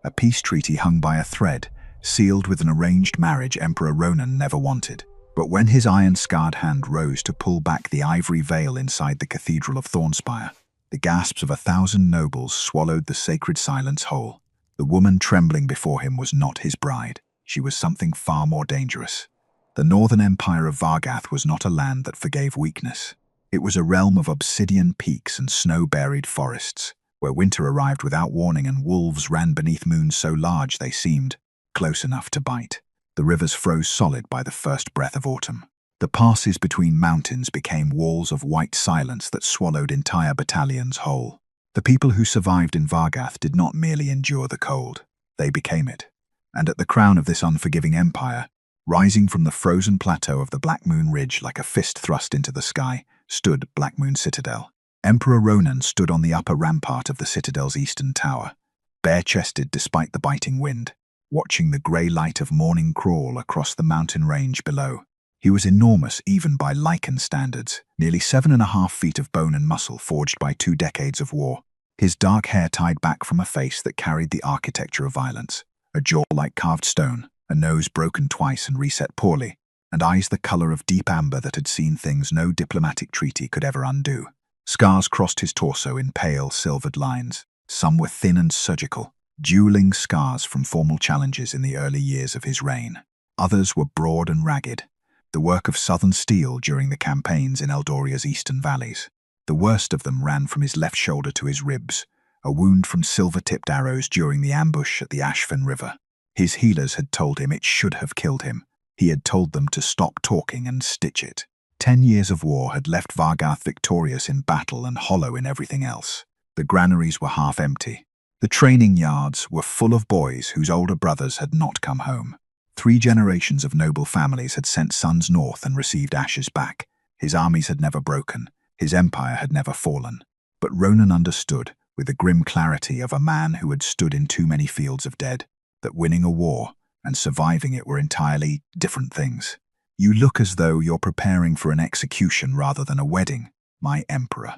a peace treaty hung by a thread, sealed with an arranged marriage Emperor Ronan never wanted. But when his iron-scarred hand rose to pull back the ivory veil inside the Cathedral of Thornspire, the gasps of 1,000 nobles swallowed the sacred silence whole. The woman trembling before him was not his bride. She was something far more dangerous. The northern empire of Vargath was not a land that forgave weakness. It was a realm of obsidian peaks and snow-buried forests, where winter arrived without warning and wolves ran beneath moons so large they seemed close enough to bite. The rivers froze solid by the first breath of autumn. The passes between mountains became walls of white silence that swallowed entire battalions whole. The people who survived in Vargath did not merely endure the cold, they became it. And at the crown of this unforgiving empire, rising from the frozen plateau of the Black Moon Ridge like a fist thrust into the sky, stood Black Moon Citadel. Emperor Ronan stood on the upper rampart of the citadel's eastern tower, bare-chested despite the biting wind, watching the grey light of morning crawl across the mountain range below. He was enormous even by Lycan standards, nearly 7.5 feet of bone and muscle forged by 2 decades of war. His dark hair tied back from a face that carried the architecture of violence, a jaw like carved stone, a nose broken twice and reset poorly, and eyes the colour of deep amber that had seen things no diplomatic treaty could ever undo. Scars crossed his torso in pale, silvered lines. Some were thin and surgical, dueling scars from formal challenges in the early years of his reign. Others were broad and ragged, the work of southern steel during the campaigns in Eldoria's eastern valleys. The worst of them ran from his left shoulder to his ribs, a wound from silver-tipped arrows during the ambush at the Ashfin River. His healers had told him it should have killed him. He had told them to stop talking and stitch it. 10 years of war had left Vargath victorious in battle and hollow in everything else. The granaries were half empty. The training yards were full of boys whose older brothers had not come home. 3 generations of noble families had sent sons north and received ashes back. His armies had never broken. His empire had never fallen. But Ronan understood, with the grim clarity of a man who had stood in too many fields of dead, that winning a war and surviving it were entirely different things. You look as though you're preparing for an execution rather than a wedding, my emperor.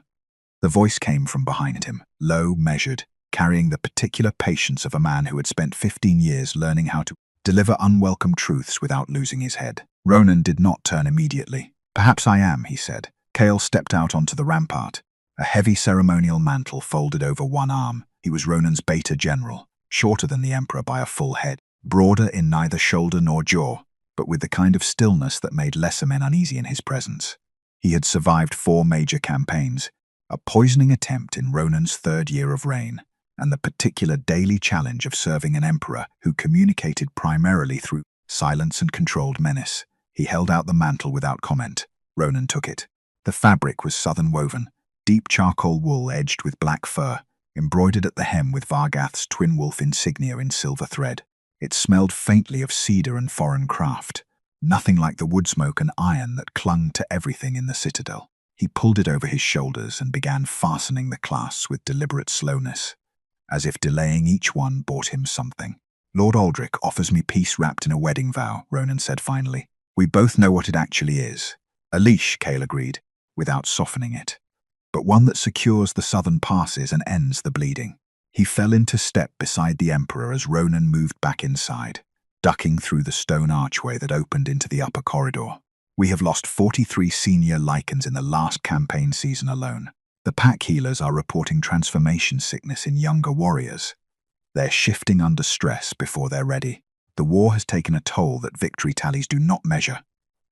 The voice came from behind him, low, measured, carrying the particular patience of a man who had spent 15 years learning how to deliver unwelcome truths without losing his head. Ronan did not turn immediately. "Perhaps I am," he said. Cale stepped out onto the rampart, a heavy ceremonial mantle folded over one arm. He was Ronan's beta general, shorter than the emperor by a full head, broader in neither shoulder nor jaw, but with the kind of stillness that made lesser men uneasy in his presence. He had survived 4 major campaigns, a poisoning attempt in Ronan's 3rd year of reign, and the particular daily challenge of serving an emperor who communicated primarily through silence and controlled menace. He held out the mantle without comment. Ronan took it. The fabric was southern woven, deep charcoal wool edged with black fur, embroidered at the hem with Vargath's twin wolf insignia in silver thread. It smelled faintly of cedar and foreign craft, nothing like the wood smoke and iron that clung to everything in the citadel. He pulled it over his shoulders and began fastening the clasps with deliberate slowness, as if delaying each one bought him something. "Lord Aldrich offers me peace wrapped in a wedding vow," Ronan said finally. "We both know what it actually is. A leash," Cale agreed, without softening it, "but one that secures the southern passes and ends the bleeding." He fell into step beside the Emperor as Ronan moved back inside, ducking through the stone archway that opened into the upper corridor. "We have lost 43 senior Lycans in the last campaign season alone. The pack healers are reporting transformation sickness in younger warriors. They're shifting under stress before they're ready. The war has taken a toll that victory tallies do not measure."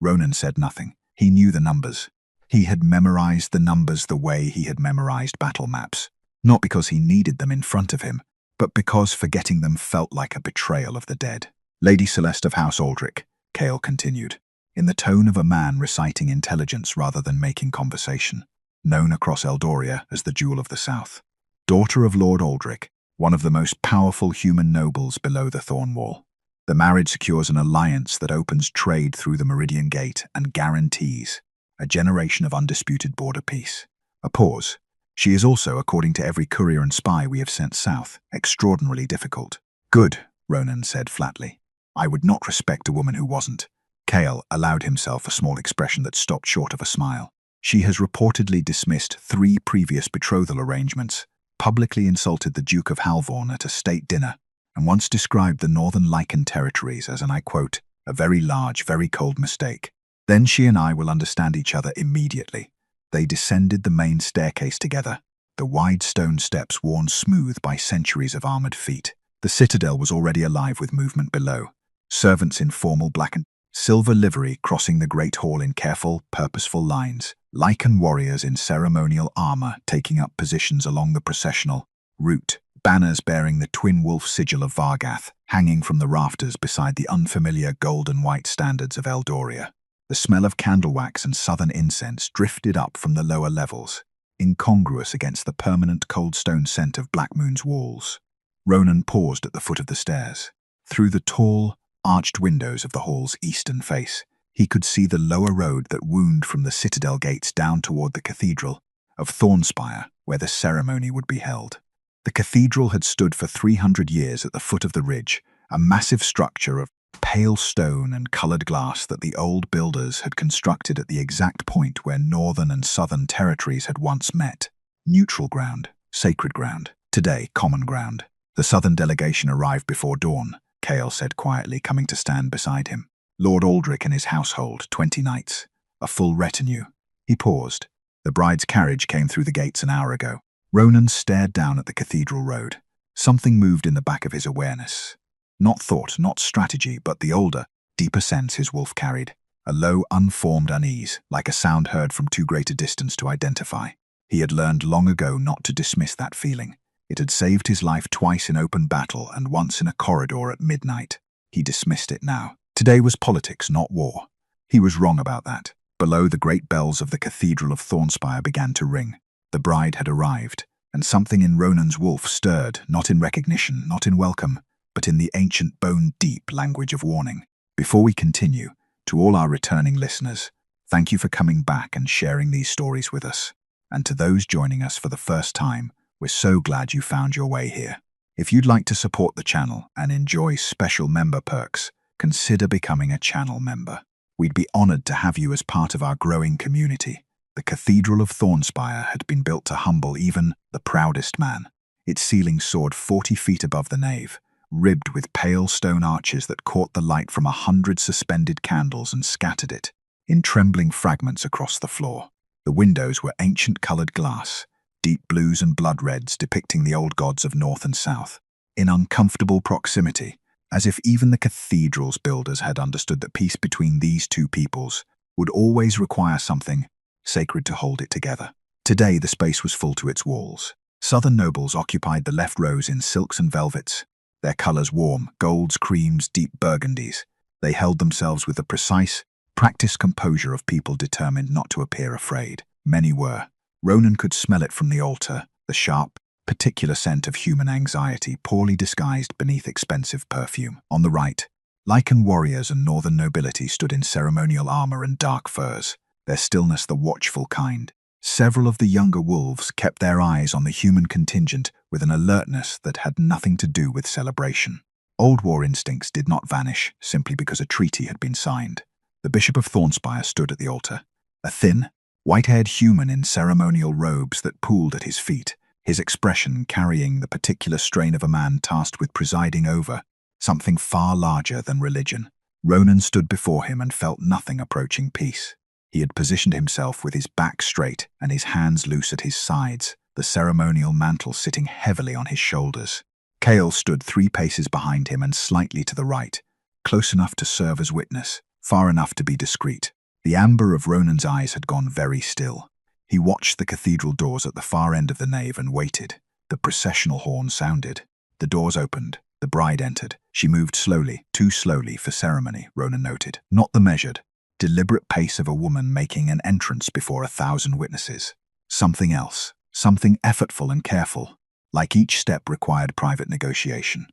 Ronan said nothing. He knew the numbers. He had memorized the numbers the way he had memorized battle maps, not because he needed them in front of him, but because forgetting them felt like a betrayal of the dead. "Lady Celeste of House Aldrich," Cale continued, in the tone of a man reciting intelligence rather than making conversation, known across Eldoria as the Jewel of the South. "Daughter of Lord Aldrich, one of the most powerful human nobles below the Thorn Wall. The marriage secures an alliance that opens trade through the Meridian Gate and guarantees a generation of undisputed border peace." A pause. "She is also, according to every courier and spy we have sent south, extraordinarily difficult." "Good," Ronan said flatly. "I would not respect a woman who wasn't." Cale allowed himself a small expression that stopped short of a smile. "She has reportedly dismissed 3 previous betrothal arrangements, publicly insulted the Duke of Halvorn at a state dinner, and once described the northern Lycan territories as, and I quote, a very large, very cold mistake. Then she and I will understand each other immediately. They descended the main staircase together, the wide stone steps worn smooth by centuries of armored feet. The citadel was already alive with movement below. Servants in formal black and silver livery crossing the great hall in careful, purposeful lines. Lycan warriors in ceremonial armor taking up positions along the processional route. Banners bearing the twin wolf sigil of Vargath hanging from the rafters beside the unfamiliar gold and white standards of Eldoria. The smell of candle wax and southern incense drifted up from the lower levels, incongruous against the permanent cold stone scent of Black Moon's walls. Ronan paused at the foot of the stairs. Through the tall, arched windows of the hall's eastern face, he could see the lower road that wound from the citadel gates down toward the cathedral of Thornspire, where the ceremony would be held. The cathedral had stood for 300 years at the foot of the ridge, a massive structure of pale stone and coloured glass that the old builders had constructed at the exact point where northern and southern territories had once met. Neutral ground, sacred ground, today common ground. The southern delegation arrived before dawn, Cale said quietly, coming to stand beside him. Lord Aldrich and his household, 20 knights, a full retinue. He paused. The bride's carriage came through the gates an hour ago. Ronan stared down at the cathedral road. Something moved in the back of his awareness. Not thought, not strategy, but the older, deeper sense his wolf carried. A low, unformed unease, like a sound heard from too great a distance to identify. He had learned long ago not to dismiss that feeling. It had saved his life twice in open battle and once in a corridor at midnight. He dismissed it now. Today was politics, not war. He was wrong about that. Below, the great bells of the Cathedral of Thornspire began to ring. The bride had arrived, and something in Ronan's wolf stirred, not in recognition, not in welcome, but in the ancient bone-deep language of warning. Before we continue, to all our returning listeners, thank you for coming back and sharing these stories with us. And to those joining us for the first time, we're so glad you found your way here. If you'd like to support the channel and enjoy special member perks, consider becoming a channel member. We'd be honored to have you as part of our growing community. The Cathedral of Thornspire had been built to humble even the proudest man. Its ceiling soared 40 feet above the nave, ribbed with pale stone arches that caught the light from 100 suspended candles and scattered it in trembling fragments across the floor. The windows were ancient colored glass, deep blues and blood reds depicting the old gods of north and south, in uncomfortable proximity, as if even the cathedral's builders had understood that peace between these two peoples would always require something sacred to hold it together. Today the space was full to its walls. Southern nobles occupied the left rows in silks and velvets, their colors warm, golds, creams, deep burgundies. They held themselves with the precise, practiced composure of people determined not to appear afraid. Many were. Ronan could smell it from the altar, the sharp, particular scent of human anxiety poorly disguised beneath expensive perfume. On the right, Lycan warriors and northern nobility stood in ceremonial armor and dark furs, their stillness the watchful kind. Several of the younger wolves kept their eyes on the human contingent with an alertness that had nothing to do with celebration. Old war instincts did not vanish simply because a treaty had been signed. The Bishop of Thornspire stood at the altar, a thin, white-haired human in ceremonial robes that pooled at his feet, his expression carrying the particular strain of a man tasked with presiding over something far larger than religion. Ronan stood before him and felt nothing approaching peace. He had positioned himself with his back straight and his hands loose at his sides, the ceremonial mantle sitting heavily on his shoulders. Cale stood 3 paces behind him and slightly to the right, close enough to serve as witness, far enough to be discreet. The amber of Ronan's eyes had gone very still. He watched the cathedral doors at the far end of the nave and waited. The processional horn sounded. The doors opened. The bride entered. She moved slowly, too slowly for ceremony, Ronan noted. Not the measured, deliberate pace of a woman making an entrance before 1,000 witnesses. Something else, something effortful and careful, like each step required private negotiation.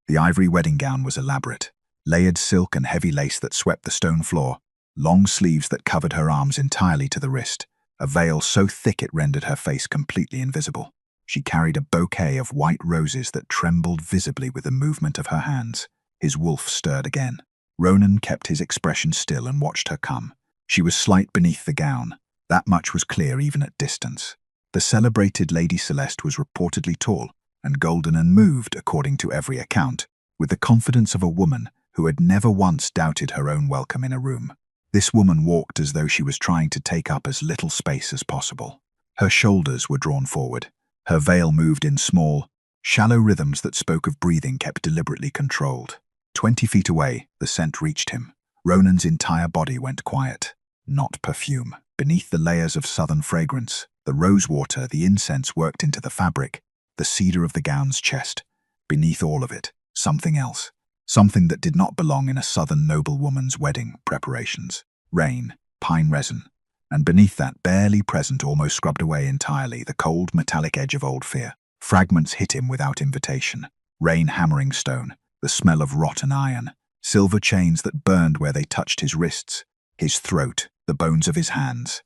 The ivory wedding gown was elaborate, layered silk and heavy lace that swept the stone floor, long sleeves that covered her arms entirely to the wrist, a veil so thick it rendered her face completely invisible. She carried a bouquet of white roses that trembled visibly with the movement of her hands. His wolf stirred again. Ronan kept his expression still and watched her come. She was slight beneath the gown. That much was clear even at distance. The celebrated Lady Celeste was reportedly tall and golden and moved, according to every account, with the confidence of a woman who had never once doubted her own welcome in a room. This woman walked as though she was trying to take up as little space as possible. Her shoulders were drawn forward. Her veil moved in small, shallow rhythms that spoke of breathing kept deliberately controlled. 20 feet away, the scent reached him. Ronan's entire body went quiet. Not perfume. Beneath the layers of southern fragrance, the rosewater, the incense worked into the fabric, the cedar of the gown's chest. Beneath all of it, something else. Something that did not belong in a southern noblewoman's wedding preparations. Rain, pine resin, and beneath that, barely present, almost scrubbed away entirely, the cold metallic edge of old fear. Fragments hit him without invitation. Rain hammering stone, the smell of rotten iron, silver chains that burned where they touched his wrists, his throat, the bones of his hands.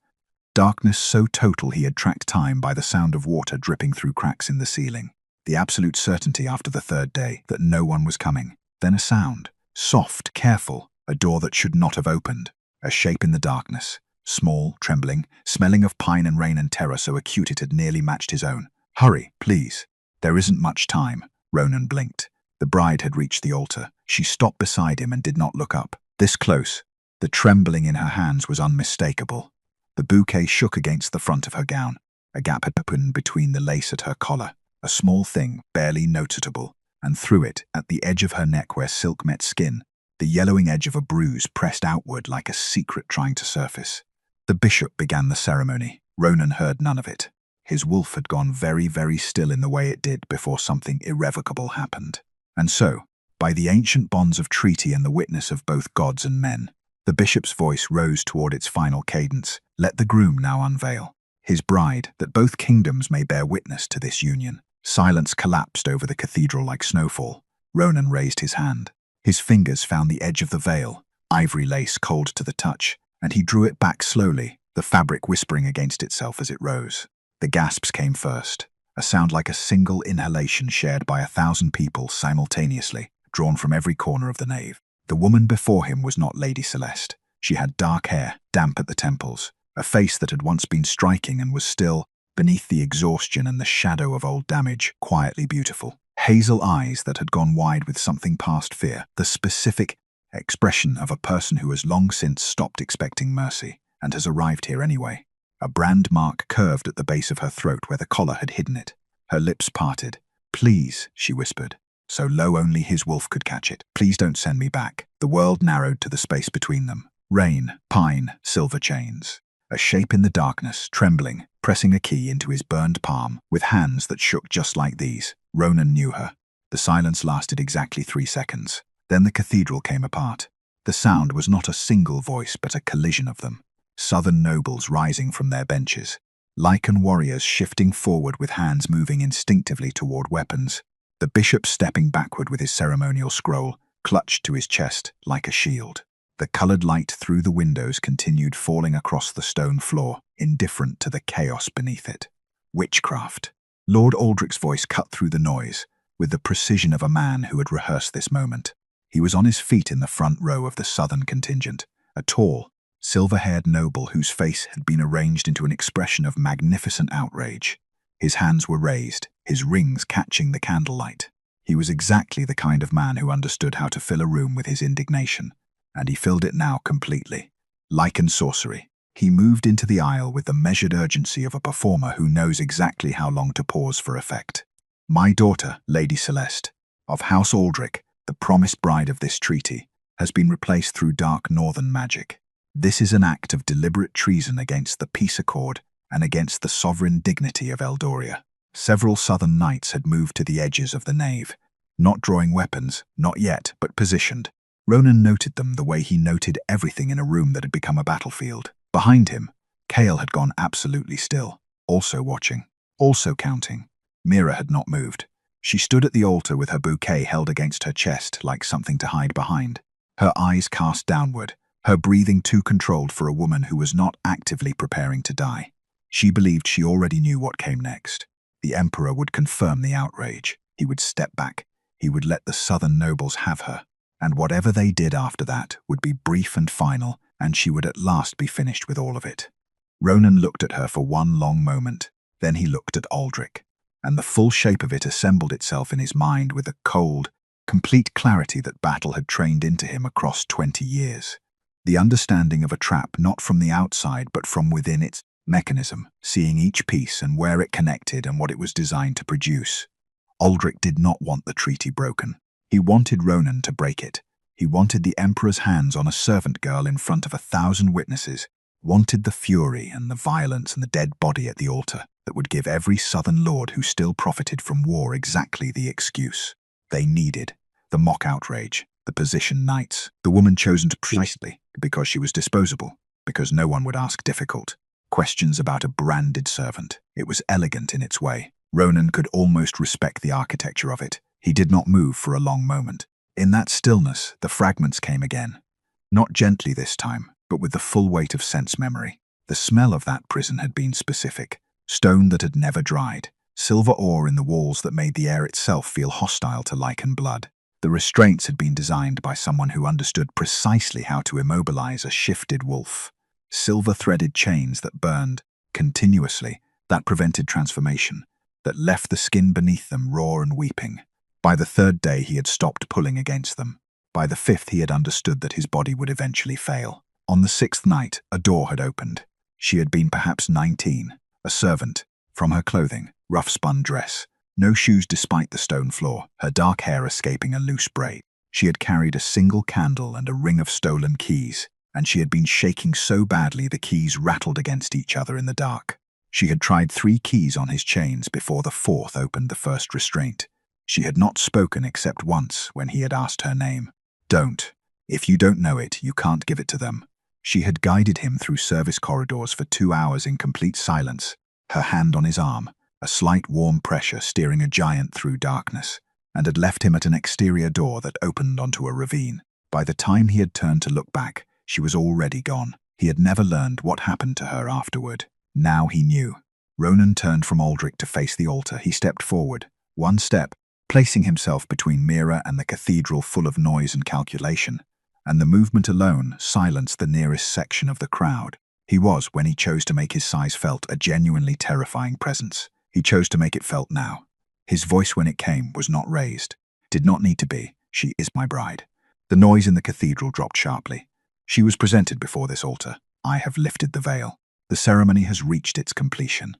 Darkness so total he had tracked time by the sound of water dripping through cracks in the ceiling. The absolute certainty after the third day that no one was coming. Then a sound, soft, careful, a door that should not have opened. A shape in the darkness, small, trembling, smelling of pine and rain and terror so acute it had nearly matched his own. "Hurry, please. There isn't much time." Ronan blinked. The bride had reached the altar. She stopped beside him and did not look up. This close, the trembling in her hands was unmistakable. The bouquet shook against the front of her gown. A gap had opened between the lace at her collar, a small thing, barely noticeable, and through it, at the edge of her neck where silk met skin, the yellowing edge of a bruise pressed outward like a secret trying to surface. The bishop began the ceremony. Ronan heard none of it. His wolf had gone very, very still in the way it did before something irrevocable happened. And so, by the ancient bonds of treaty and the witness of both gods and men, the bishop's voice rose toward its final cadence. Let the groom now unveil his bride, that both kingdoms may bear witness to this union. Silence collapsed over the cathedral like snowfall. Ronan raised his hand. His fingers found the edge of the veil, ivory lace cold to the touch, and he drew it back slowly, the fabric whispering against itself as it rose. The gasps came first, a sound like a single inhalation shared by 1,000 people simultaneously, drawn from every corner of the nave. The woman before him was not Lady Celeste. She had dark hair, damp at the temples, a face that had once been striking and was still, beneath the exhaustion and the shadow of old damage, quietly beautiful. Hazel eyes that had gone wide with something past fear, the specific expression of a person who has long since stopped expecting mercy and has arrived here anyway. A brand mark curved at the base of her throat where the collar had hidden it. Her lips parted. "Please," she whispered, so low only his wolf could catch it. "Please don't send me back." The world narrowed to the space between them. Rain, pine, silver chains. A shape in the darkness, trembling, pressing a key into his burned palm, with hands that shook just like these. Ronan knew her. The silence lasted exactly 3 seconds. Then the cathedral came apart. The sound was not a single voice, but a collision of them. Southern nobles rising from their benches. Lycan warriors shifting forward with hands moving instinctively toward weapons. The bishop stepping backward with his ceremonial scroll, clutched to his chest like a shield. The colored light through the windows continued falling across the stone floor, indifferent to the chaos beneath it. Witchcraft. Lord Aldrich's voice cut through the noise, with the precision of a man who had rehearsed this moment. He was on his feet in the front row of the southern contingent, a tall, silver-haired noble whose face had been arranged into an expression of magnificent outrage. His hands were raised, his rings catching the candlelight. He was exactly the kind of man who understood how to fill a room with his indignation, and he filled it now completely. Lycan sorcery. He moved into the aisle with the measured urgency of a performer who knows exactly how long to pause for effect. "My daughter, Lady Celeste, of House Aldrich, the promised bride of this treaty, has been replaced through dark northern magic. This is an act of deliberate treason against the peace accord and against the sovereign dignity of Eldoria." Several southern knights had moved to the edges of the nave, not drawing weapons, not yet, but positioned. Ronan noted them the way he noted everything in a room that had become a battlefield. Behind him, Kale had gone absolutely still, also watching, also counting. Mira had not moved. She stood at the altar with her bouquet held against her chest like something to hide behind, her eyes cast downward, her breathing too controlled for a woman who was not actively preparing to die. She believed she already knew what came next. The Emperor would confirm the outrage. He would step back. He would let the southern nobles have her. And whatever they did after that would be brief and final, and she would at last be finished with all of it. Ronan looked at her for one long moment. Then he looked at Aldrich, and the full shape of it assembled itself in his mind with a cold, complete clarity that battle had trained into him across 20 years. The understanding of a trap not from the outside but from within its mechanism, seeing each piece and where it connected and what it was designed to produce. Aldrich did not want the treaty broken. He wanted Ronan to break it. He wanted the Emperor's hands on a servant girl in front of 1,000 witnesses, wanted the fury and the violence and the dead body at the altar that would give every southern lord who still profited from war exactly the excuse they needed. The mock outrage, the position knights, the woman chosen precisely because she was disposable, because no one would ask difficult questions about a branded servant. It was elegant in its way. Ronan could almost respect the architecture of it. He did not move for a long moment. In that stillness, the fragments came again. Not gently this time, but with the full weight of sense memory. The smell of that prison had been specific. Stone that had never dried. Silver ore in the walls that made the air itself feel hostile to Lycan blood. The restraints had been designed by someone who understood precisely how to immobilize a shifted wolf. Silver-threaded chains that burned continuously, that prevented transformation, that left the skin beneath them raw and weeping. By the third day he had stopped pulling against them. By the fifth he had understood that his body would eventually fail. On the sixth night, a door had opened. She had been perhaps 19, a servant. From her clothing, rough-spun dress, no shoes despite the stone floor, her dark hair escaping a loose braid. She had carried a single candle and a ring of stolen keys, and she had been shaking so badly the keys rattled against each other in the dark. She had tried 3 keys on his chains before the 4th opened the first restraint. She had not spoken except once when he had asked her name. Don't. If you don't know it, you can't give it to them. She had guided him through service corridors for 2 hours in complete silence, her hand on his arm, a slight warm pressure steering a giant through darkness, and had left him at an exterior door that opened onto a ravine. By the time he had turned to look back, she was already gone. He had never learned what happened to her afterward. Now he knew. Ronan turned from Aldrich to face the altar. He stepped forward, 1 step, placing himself between Mira and the cathedral full of noise and calculation, and the movement alone silenced the nearest section of the crowd. He was, when he chose to make his size felt, a genuinely terrifying presence. He chose to make it felt now. His voice when it came was not raised. Did not need to be. She is my bride. The noise in the cathedral dropped sharply. She was presented before this altar. I have lifted the veil. The ceremony has reached its completion.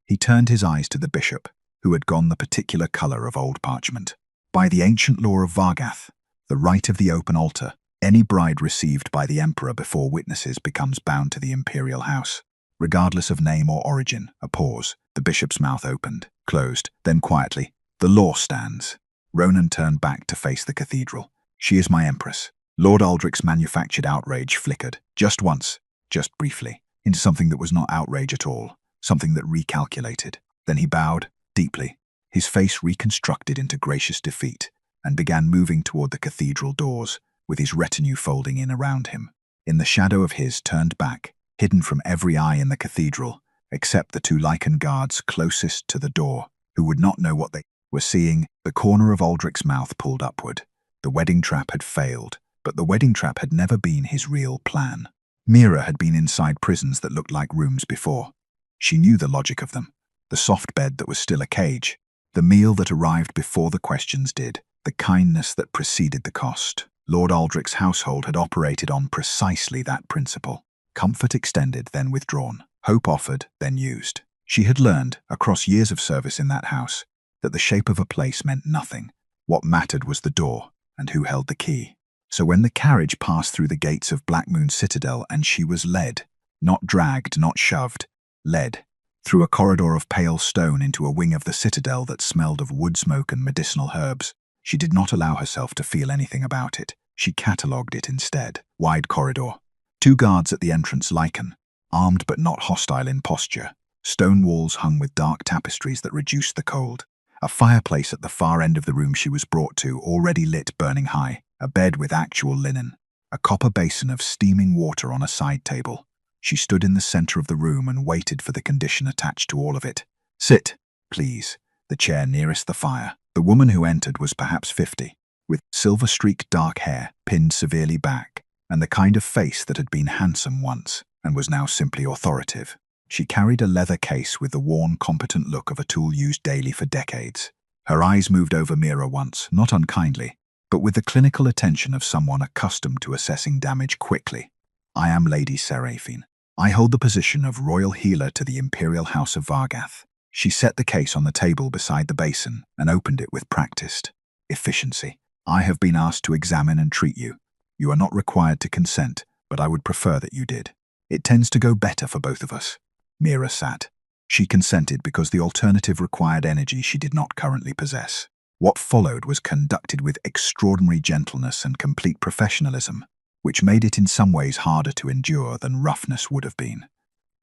He turned his eyes to the bishop, who had gone the particular color of old parchment. By the ancient law of Vargath, the rite of the open altar, any bride received by the emperor before witnesses becomes bound to the imperial house. Regardless of name or origin, a pause. The bishop's mouth opened, closed, then quietly. The law stands. Ronan turned back to face the cathedral. She is my empress. Lord Aldrich's manufactured outrage flickered, just once, just briefly, into something that was not outrage at all, something that recalculated. Then he bowed, deeply, his face reconstructed into gracious defeat, and began moving toward the cathedral doors, with his retinue folding in around him. In the shadow of his turned back, hidden from every eye in the cathedral, except the 2 Lycan guards closest to the door, who would not know what they were seeing, the corner of Aldrich's mouth pulled upward. The wedding trap had failed, but the wedding trap had never been his real plan. Mira had been inside prisons that looked like rooms before. She knew the logic of them. The soft bed that was still a cage, the meal that arrived before the questions did, the kindness that preceded the cost. Lord Aldrich's household had operated on precisely that principle. Comfort extended, then withdrawn. Hope offered, then used. She had learned, across years of service in that house, that the shape of a place meant nothing. What mattered was the door, and who held the key. So when the carriage passed through the gates of Black Moon Citadel and she was led, not dragged, not shoved, led, through a corridor of pale stone into a wing of the citadel that smelled of wood smoke and medicinal herbs, she did not allow herself to feel anything about it. She catalogued it instead. Wide corridor. 2 guards at the entrance, Lycan, armed but not hostile in posture. Stone walls hung with dark tapestries that reduced the cold. A fireplace at the far end of the room she was brought to, already lit, burning high. A bed with actual linen. A copper basin of steaming water on a side table. She stood in the center of the room and waited for the condition attached to all of it. Sit, please. The chair nearest the fire. The woman who entered was perhaps 50, with silver-streaked dark hair pinned severely back, and the kind of face that had been handsome once and was now simply authoritative. She carried a leather case with the worn, competent look of a tool used daily for decades. Her eyes moved over Mira once, not unkindly, but with the clinical attention of someone accustomed to assessing damage quickly. I am Lady Seraphine. I hold the position of Royal Healer to the Imperial House of Vargath. She set the case on the table beside the basin and opened it with practiced efficiency. I have been asked to examine and treat you. You are not required to consent, but I would prefer that you did. It tends to go better for both of us. Mira sat. She consented because the alternative required energy she did not currently possess. What followed was conducted with extraordinary gentleness and complete professionalism, which made it in some ways harder to endure than roughness would have been.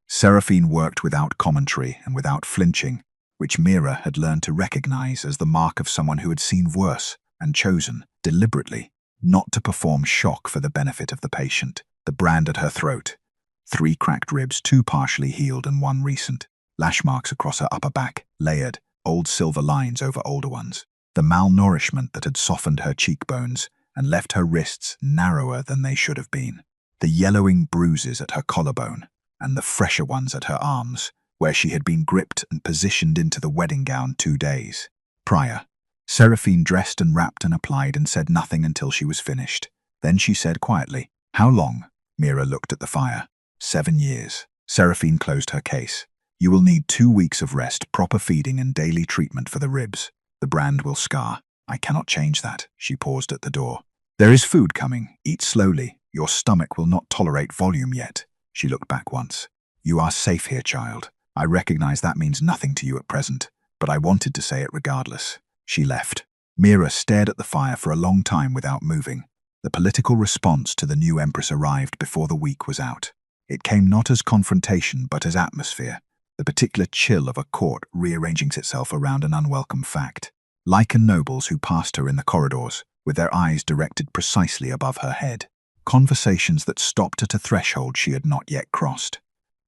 Seraphine worked without commentary and without flinching, which Mira had learned to recognize as the mark of someone who had seen worse and chosen, deliberately, not to perform shock for the benefit of the patient. The brand at her throat. 3 cracked ribs, 2 partially healed and 1 recent. Lash marks across her upper back, layered, old silver lines over older ones. The malnourishment that had softened her cheekbones and left her wrists narrower than they should have been. The yellowing bruises at her collarbone and the fresher ones at her arms, where she had been gripped and positioned into the wedding gown 2 days prior. Seraphine dressed and wrapped and applied and said nothing until she was finished. Then she said quietly, "How long?" Mira looked at the fire. 7 years. Seraphine closed her case. You will need 2 weeks of rest, proper feeding and daily treatment for the ribs. The brand will scar. I cannot change that. She paused at the door. There is food coming. Eat slowly. Your stomach will not tolerate volume yet. She looked back once. You are safe here, child. I recognize that means nothing to you at present, but I wanted to say it regardless. She left. Mira stared at the fire for a long time without moving. The political response to the new empress arrived before the week was out. It came not as confrontation but as atmosphere, the particular chill of a court rearranging itself around an unwelcome fact. Lycan nobles who passed her in the corridors, with their eyes directed precisely above her head. Conversations that stopped at a threshold she had not yet crossed.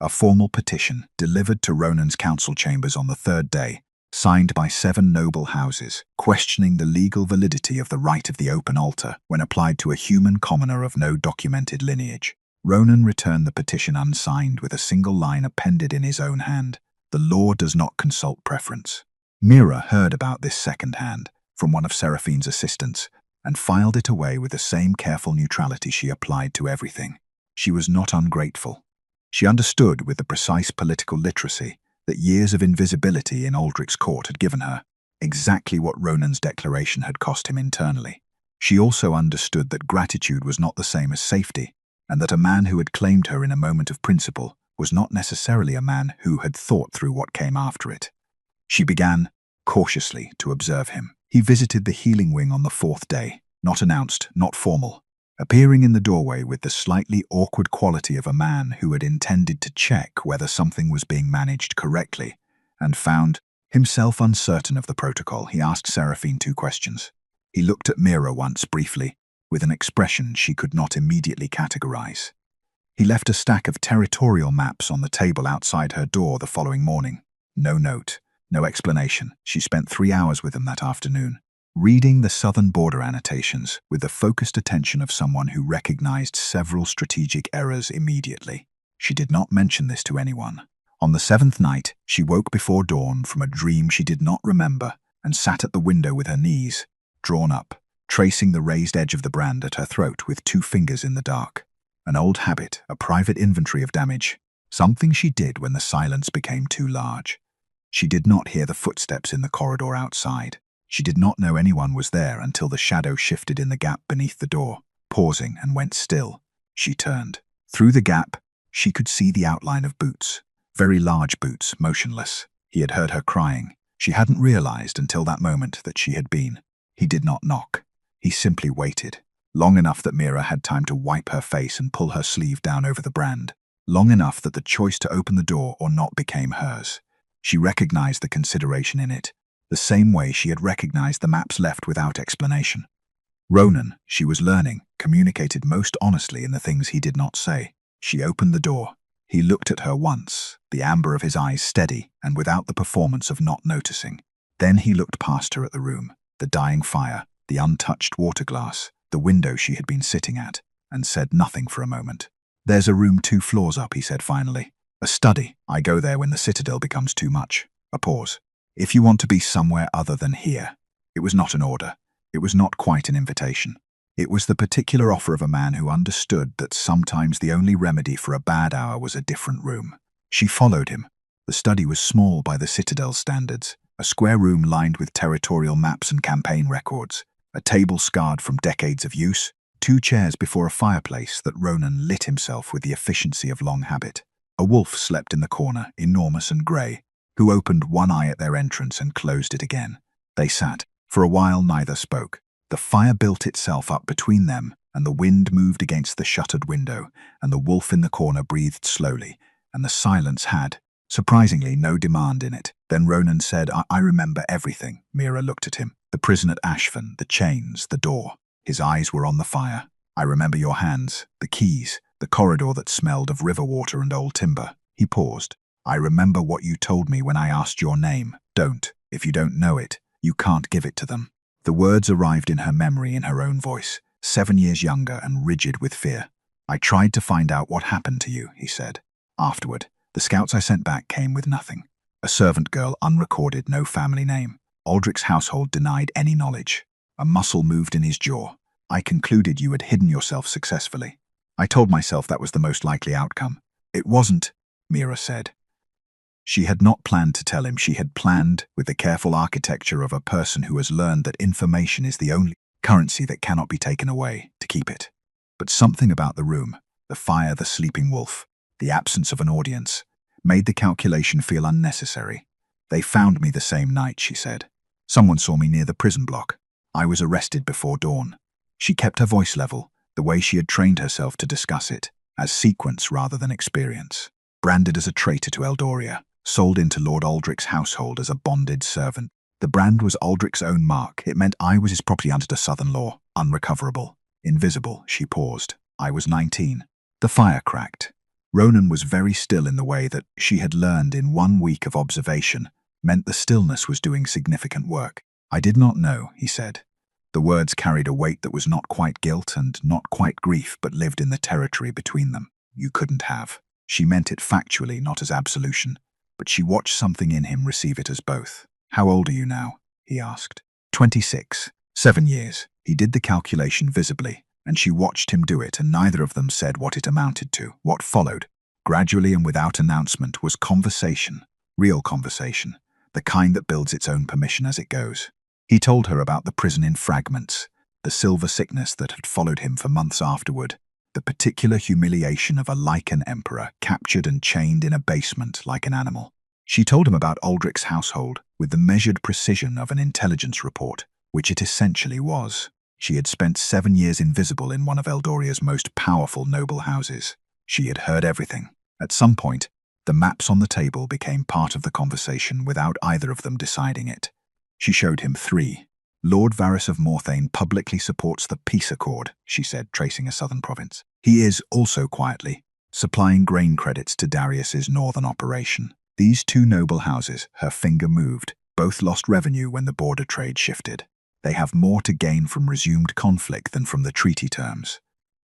A formal petition, delivered to Ronan's council chambers on the 3rd day, signed by 7 noble houses, questioning the legal validity of the right of the open altar when applied to a human commoner of no documented lineage. Ronan returned the petition unsigned with a single line appended in his own hand. The law does not consult preference. Mira heard about this second-hand from one of Seraphine's assistants and filed it away with the same careful neutrality she applied to everything. She was not ungrateful. She understood with the precise political literacy that years of invisibility in Aldrich's court had given her, exactly what Ronan's declaration had cost him internally. She also understood that gratitude was not the same as safety, and that a man who had claimed her in a moment of principle was not necessarily a man who had thought through what came after it. She began, cautiously, to observe him. He visited the healing wing on the 4th day, not announced, not formal, appearing in the doorway with the slightly awkward quality of a man who had intended to check whether something was being managed correctly, and found himself uncertain of the protocol. He asked Seraphine 2 questions. He looked at Mira once briefly, with an expression she could not immediately categorize. He left a stack of territorial maps on the table outside her door the following morning. No note, no explanation. She spent 3 hours with him that afternoon, reading the southern border annotations with the focused attention of someone who recognized several strategic errors immediately. She did not mention this to anyone. On the 7th night, she woke before dawn from a dream she did not remember and sat at the window with her knees drawn up, tracing the raised edge of the brand at her throat with 2 fingers in the dark. An old habit, a private inventory of damage, something she did when the silence became too large. She did not hear the footsteps in the corridor outside. She did not know anyone was there until the shadow shifted in the gap beneath the door, pausing and went still. She turned. Through the gap, she could see the outline of boots. Very large boots, motionless. He had heard her crying. She hadn't realized until that moment that she had been. He did not knock. He simply waited, long enough that Mira had time to wipe her face and pull her sleeve down over the brand, long enough that the choice to open the door or not became hers. She recognized the consideration in it, the same way she had recognized the maps left without explanation. Ronan, she was learning, communicated most honestly in the things he did not say. She opened the door. He looked at her once, the amber of his eyes steady and without the performance of not noticing. Then he looked past her at the room, the dying fire, the untouched water glass, the window she had been sitting at, and said nothing for a moment. There's a room 2 floors up, he said finally. A study. I go there when the citadel becomes too much. A pause. If you want to be somewhere other than here. It was not an order. It was not quite an invitation. It was the particular offer of a man who understood that sometimes the only remedy for a bad hour was a different room. She followed him. The study was small by the Citadel's standards, a square room lined with territorial maps and campaign records, a table scarred from decades of use, 2 chairs before a fireplace that Ronan lit himself with the efficiency of long habit. A wolf slept in the corner, enormous and grey, who opened one eye at their entrance and closed it again. They sat. For a while neither spoke. The fire built itself up between them, and the wind moved against the shuttered window, and the wolf in the corner breathed slowly, and the silence had, surprisingly, no demand in it. Then Ronan said, I remember everything. Mira looked at him. The prison at Ashford, the chains, the door. His eyes were on the fire. I remember your hands, the keys, the corridor that smelled of river water and old timber. He paused. I remember what you told me when I asked your name. Don't. If you don't know it, you can't give it to them. The words arrived in her memory in her own voice, 7 years younger and rigid with fear. I tried to find out what happened to you, he said. Afterward, the scouts I sent back came with nothing. A servant girl, unrecorded, no family name. Aldrich's household denied any knowledge. A muscle moved in his jaw. I concluded you had hidden yourself successfully. I told myself that was the most likely outcome. It wasn't, Mira said. She had not planned to tell him. She had planned with the careful architecture of a person who has learned that information is the only currency that cannot be taken away, to keep it. But something about the room, the fire, the sleeping wolf, the absence of an audience, made the calculation feel unnecessary. They found me the same night, she said. Someone saw me near the prison block. I was arrested before dawn. She kept her voice level, the way she had trained herself to discuss it, as sequence rather than experience. Branded as a traitor to Eldoria, sold into Lord Aldrich's household as a bonded servant. The brand was Aldrich's own mark. It meant I was his property under the southern law, unrecoverable, invisible. She paused. I was 19. The fire cracked. Ronan was very still in the way that she had learned in 1 week of observation meant the stillness was doing significant work. I did not know, he said. The words carried a weight that was not quite guilt and not quite grief, but lived in the territory between them. You couldn't have. She meant it factually, not as absolution. But she watched something in him receive it as both. How old are you now? He asked. 26. 7 years. He did the calculation visibly, and she watched him do it, and neither of them said what it amounted to. What followed, gradually and without announcement, was conversation. Real conversation. The kind that builds its own permission as it goes. He told her about the prison in fragments, the silver sickness that had followed him for months afterward, the particular humiliation of a Lycan emperor captured and chained in a basement like an animal. She told him about Aldrich's household with the measured precision of an intelligence report, which it essentially was. She had spent 7 years invisible in one of Eldoria's most powerful noble houses. She had heard everything. At some point, the maps on the table became part of the conversation without either of them deciding it. She showed him 3. Lord Varys of Morthane publicly supports the peace accord, she said, tracing a southern province. He is, also quietly, supplying grain credits to Darius's northern operation. These 2 noble houses, her finger moved, both lost revenue when the border trade shifted. They have more to gain from resumed conflict than from the treaty terms.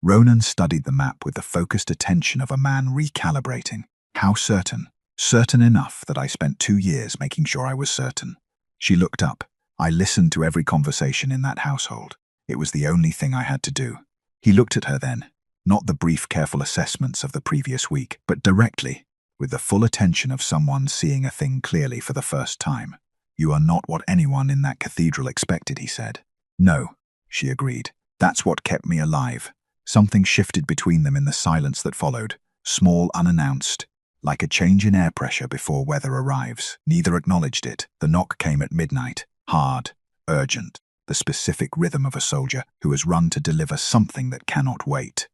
Ronan studied the map with the focused attention of a man recalibrating. How certain? Certain enough that I spent 2 years making sure I was certain. She looked up. I listened to every conversation in that household. It was the only thing I had to do. He looked at her then, not the brief, careful assessments of the previous week, but directly, with the full attention of someone seeing a thing clearly for the first time. You are not what anyone in that cathedral expected, he said. No, she agreed. That's what kept me alive. Something shifted between them in the silence that followed, small, unannounced, like a change in air pressure before weather arrives. Neither acknowledged it. The knock came at midnight. Hard, urgent, the specific rhythm of a soldier who has run to deliver something that cannot wait.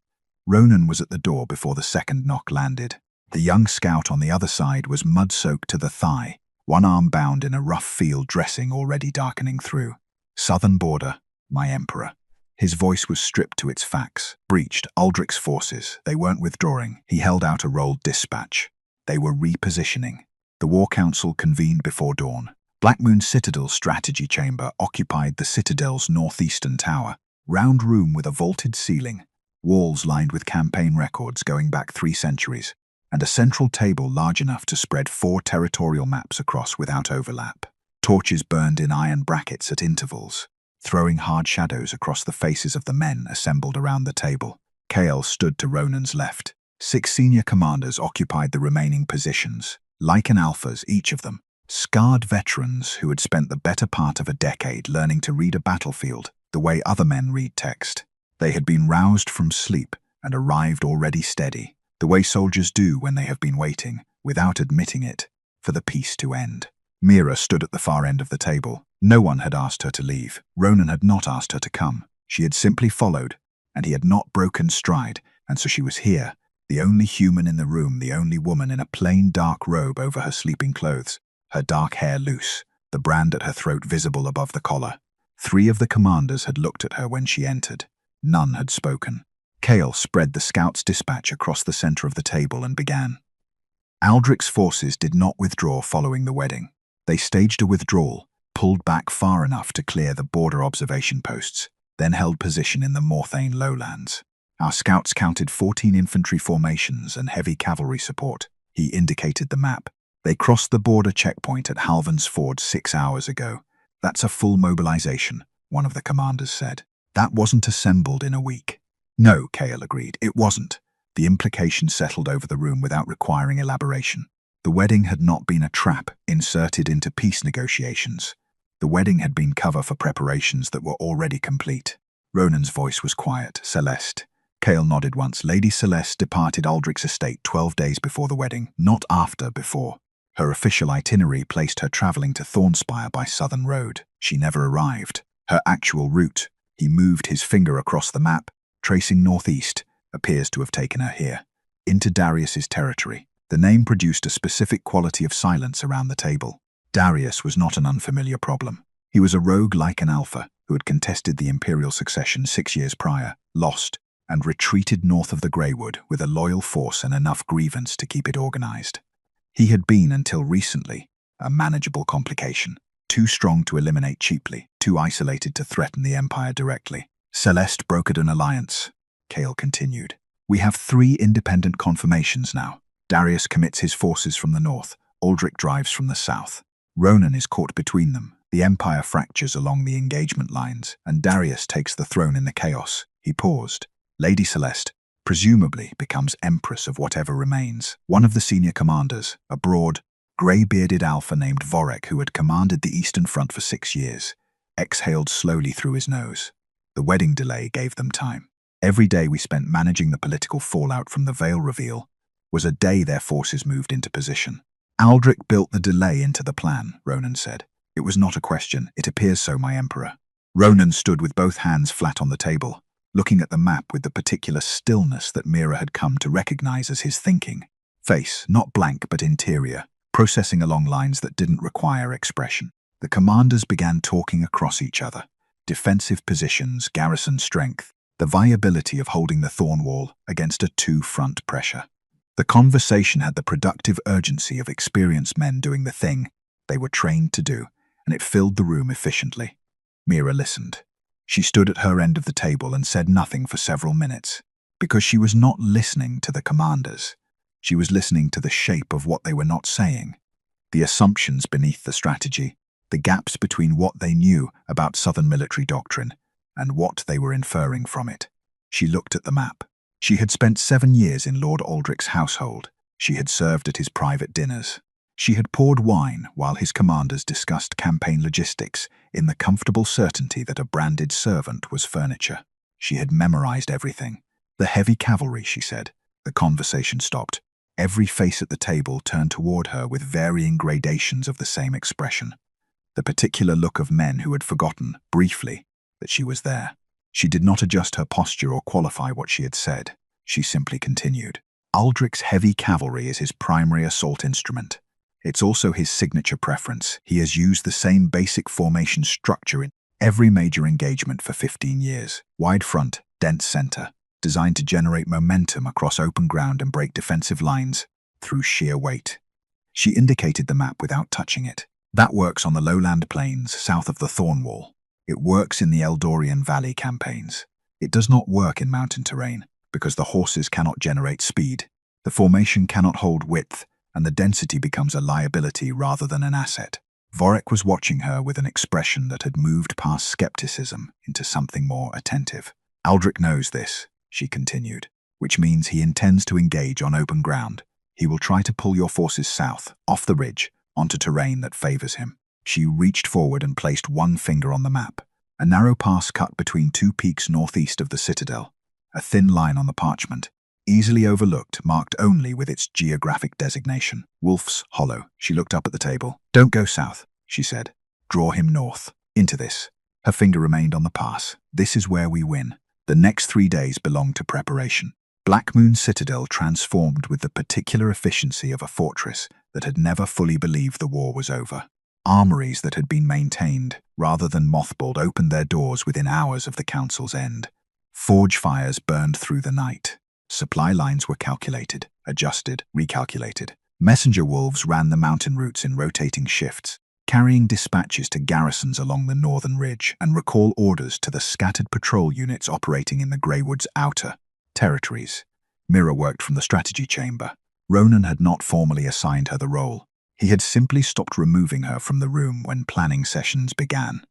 Ronan was at the door before the second knock landed. The young scout on the other side was mud-soaked to the thigh, one arm bound in a rough field dressing already darkening through. Southern border, my emperor. His voice was stripped to its facts. Breached, Aldrich's forces. They weren't withdrawing. He held out a rolled dispatch. They were repositioning. The War Council convened before dawn. Blackmoon Citadel's strategy chamber occupied the Citadel's northeastern tower. Round room with a vaulted ceiling, walls lined with campaign records going back 3 centuries, and a central table large enough to spread 4 territorial maps across without overlap. Torches burned in iron brackets at intervals. throwing hard shadows across the faces of the men assembled around the table. Kale stood to Ronan's left. 6 senior commanders occupied the remaining positions, Lycan alphas, each of them, scarred veterans who had spent the better part of a decade learning to read a battlefield the way other men read text. They had been roused from sleep and arrived already steady, the way soldiers do when they have been waiting, without admitting it, for the peace to end. Mira stood at the far end of the table. No one had asked her to leave. Ronan had not asked her to come. She had simply followed, and he had not broken stride, and so she was here, the only human in the room, the only woman in a plain dark robe over her sleeping clothes, her dark hair loose, the brand at her throat visible above the collar. 3 of the commanders had looked at her when she entered. None had spoken. Kale spread the scout's dispatch across the center of the table and began. Aldrich's forces did not withdraw following the wedding. They staged a withdrawal, pulled back far enough to clear the border observation posts, then held position in the Morthane lowlands. Our scouts counted 14 infantry formations and heavy cavalry support. He indicated the map. They crossed the border checkpoint at Halvan's Ford 6 hours ago. That's a full mobilization, one of the commanders said. That wasn't assembled in a week. No, Kale agreed, it wasn't. The implication settled over the room without requiring elaboration. The wedding had not been a trap inserted into peace negotiations. The wedding had been cover for preparations that were already complete. Ronan's voice was quiet. Celeste. Kale nodded once. Lady Celeste departed Aldrich's estate 12 days before the wedding, not after, before. Her official itinerary placed her traveling to Thornspire by Southern Road. She never arrived. Her actual route, he moved his finger across the map, tracing northeast, appears to have taken her here, into Darius's territory. The name produced a specific quality of silence around the table. Darius was not an unfamiliar problem. He was a rogue like an alpha who had contested the imperial succession 6 years prior, lost, and retreated north of the Greywood with a loyal force and enough grievance to keep it organized. He had been, until recently, a manageable complication, too strong to eliminate cheaply, too isolated to threaten the Empire directly. Celeste brokered an alliance, Kale continued. We have 3 independent confirmations now. Darius commits his forces from the north, Aldrich drives from the south. Ronan is caught between them. The Empire fractures along the engagement lines, and Darius takes the throne in the chaos. He paused. Lady Celeste, presumably, becomes Empress of whatever remains. One of the senior commanders, a broad, grey-bearded alpha named Vorek, who had commanded the Eastern Front for 6 years, exhaled slowly through his nose. The wedding delay gave them time. Every day we spent managing the political fallout from the veil reveal was a day their forces moved into position. Aldrich built the delay into the plan, Ronan said. It was not a question. It appears so, my Emperor. Ronan stood with both hands flat on the table, looking at the map with the particular stillness that Mira had come to recognize as his thinking. Face, not blank but interior, processing along lines that didn't require expression. The commanders began talking across each other. Defensive positions, garrison strength, the viability of holding the Thorn Wall against a 2-front pressure. The conversation had the productive urgency of experienced men doing the thing they were trained to do, and it filled the room efficiently. Mira listened. She stood at her end of the table and said nothing for several minutes, because she was not listening to the commanders. She was listening to the shape of what they were not saying, the assumptions beneath the strategy, the gaps between what they knew about Southern military doctrine and what they were inferring from it. She looked at the map. She had spent 7 years in Lord Aldrich's household. She had served at his private dinners. She had poured wine while his commanders discussed campaign logistics in the comfortable certainty that a branded servant was furniture. She had memorized everything. The heavy cavalry, she said. The conversation stopped. Every face at the table turned toward her with varying gradations of the same expression. The particular look of men who had forgotten, briefly, that she was there. She did not adjust her posture or qualify what she had said. She simply continued. Aldrich's heavy cavalry is his primary assault instrument. It's also his signature preference. He has used the same basic formation structure in every major engagement for 15 years. Wide front, dense center, designed to generate momentum across open ground and break defensive lines through sheer weight. She indicated the map without touching it. That works on the lowland plains south of the Thorn Wall. It works in the Eldorian Valley campaigns. It does not work in mountain terrain, because the horses cannot generate speed. The formation cannot hold width, and the density becomes a liability rather than an asset. Vorek was watching her with an expression that had moved past skepticism into something more attentive. Aldrich knows this, she continued, which means he intends to engage on open ground. He will try to pull your forces south, off the ridge, onto terrain that favors him. She reached forward and placed one finger on the map. A narrow pass cut between two peaks northeast of the citadel. A thin line on the parchment, easily overlooked, marked only with its geographic designation. Wolf's Hollow. She looked up at the table. Don't go south, she said. Draw him north. Into this. Her finger remained on the pass. This is where we win. The next 3 days belonged to preparation. Black Moon Citadel transformed with the particular efficiency of a fortress that had never fully believed the war was over. Armories that had been maintained, rather than mothballed, opened their doors within hours of the council's end. Forge fires burned through the night. Supply lines were calculated, adjusted, recalculated. Messenger wolves ran the mountain routes in rotating shifts, carrying dispatches to garrisons along the northern ridge and recall orders to the scattered patrol units operating in the Greywood's outer territories. Mira worked from the strategy chamber. Ronan had not formally assigned her the role. He had simply stopped removing her from the room when planning sessions began,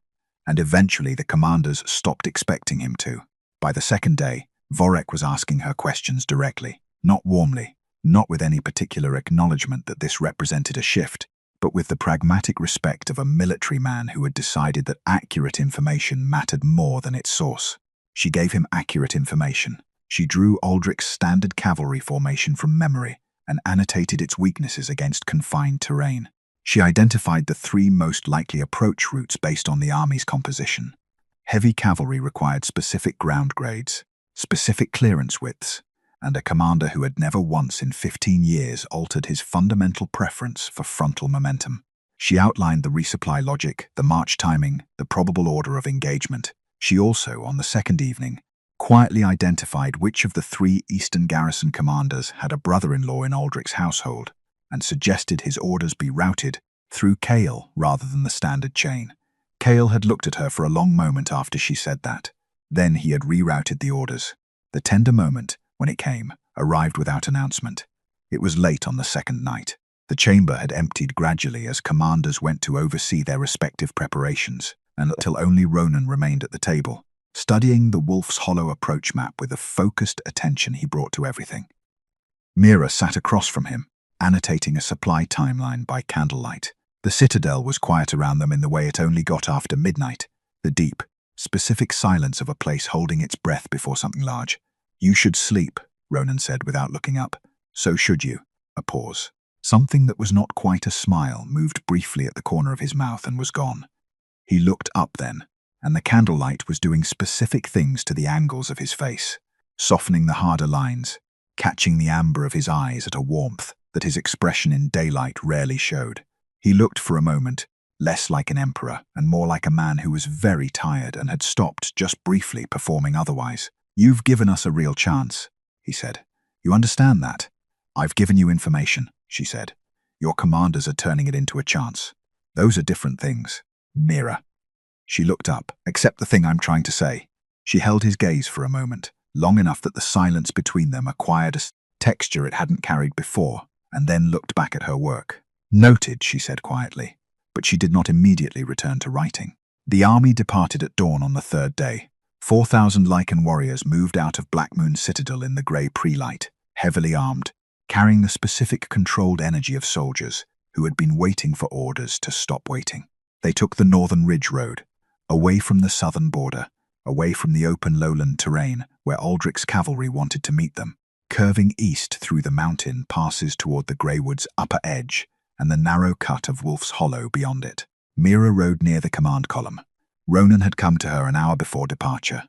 and eventually the commanders stopped expecting him to. By the second day, Vorek was asking her questions directly, not warmly, not with any particular acknowledgement that this represented a shift, but with the pragmatic respect of a military man who had decided that accurate information mattered more than its source. She gave him accurate information. She drew Aldrich's standard cavalry formation from memory and annotated its weaknesses against confined terrain. She identified the 3 most likely approach routes based on the army's composition. Heavy cavalry required specific ground grades, specific clearance widths, and a commander who had never once in 15 years altered his fundamental preference for frontal momentum. She outlined the resupply logic, the march timing, the probable order of engagement. She also, on the second evening, quietly identified which of the 3 Eastern Garrison commanders had a brother-in-law in Aldrich's household, and suggested his orders be routed through Kale rather than the standard chain. Kale had looked at her for a long moment after she said that. Then he had rerouted the orders. The tender moment, when it came, arrived without announcement. It was late on the second night. The chamber had emptied gradually as commanders went to oversee their respective preparations, and until only Ronan remained at the table, studying the Wolf's Hollow approach map with the focused attention he brought to everything. Mira sat across from him, annotating a supply timeline by candlelight. The citadel was quiet around them in the way it only got after midnight, the deep, specific silence of a place holding its breath before something large. You should sleep, Ronan said without looking up. So should you. A pause. Something that was not quite a smile moved briefly at the corner of his mouth and was gone. He looked up then, and the candlelight was doing specific things to the angles of his face, softening the harder lines, catching the amber of his eyes at a warmth that his expression in daylight rarely showed. He looked for a moment, less like an emperor and more like a man who was very tired and had stopped just briefly performing otherwise. You've given us a real chance, he said. You understand that? I've given you information, she said. Your commanders are turning it into a chance. Those are different things. Mira. She looked up. Accept the thing I'm trying to say. She held his gaze for a moment, long enough that the silence between them acquired a texture it hadn't carried before, and then looked back at her work. Noted, she said quietly, but she did not immediately return to writing. The army departed at dawn on the third day. 4,000 Lycan warriors moved out of Black Moon Citadel in the grey pre-light, heavily armed, carrying the specific controlled energy of soldiers who had been waiting for orders to stop waiting. They took the northern ridge road, away from the southern border, away from the open lowland terrain where Aldrich's cavalry wanted to meet them, curving east through the mountain passes toward the Greywood's upper edge and the narrow cut of Wolf's Hollow beyond it. Mira rode near the command column. Ronan had come to her an hour before departure.